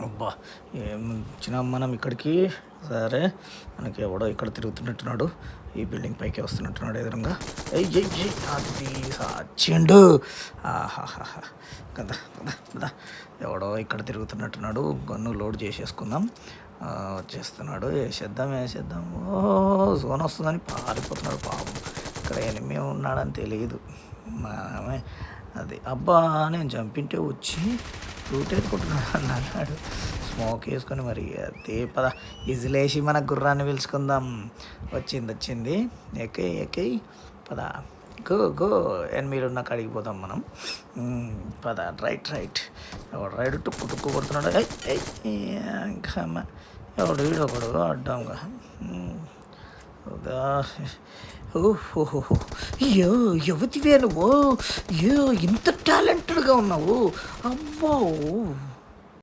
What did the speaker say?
అబ్బా! ఏం వచ్చినాం మనం ఇక్కడికి. సరే, మనకి ఎవడో ఇక్కడ తిరుగుతున్నట్టున్నాడు. ఈ బిల్డింగ్ పైకి వస్తున్నట్టున్నాడు ఎదురుంగా. ఎయ్ అది సచ్చిండు. ఆహాహాహా! కదా కదా కదా! ఎవడో ఇక్కడ తిరుగుతున్నట్టున్నాడు. గన్ను లోడ్ చేసేసుకుందాం. వచ్చేస్తున్నాడు. వేసేద్దాం. జోన్ వస్తుందని పారిపోతున్నాడు పాపం. ఇక్కడ ఎనిమి ఉన్నాడని తెలియదు. మనమే అది అబ్బా! నేను చంపింటే వచ్చి రూట్ ఎత్తుకుంటున్నాడు అన్నాడు. స్మోక్ వేసుకొని మరి అదే పద ఇజిలేసి మన గుర్రాన్ని పిలుచుకుందాం. వచ్చింది. ఎక్కై పద. గో ఎనిమిది ఉన్న కాడికి పోదాం మనం. పద రైట్ రైడ్ టుక్కు కొడుతున్నాడు. ఇంకా ఎవడు వీడొకడు అడ్డంగా. ఓహో! ఎవతివే నువ్వు? ఇంత టాలెంటెడ్గా ఉన్నావు. అబ్బో!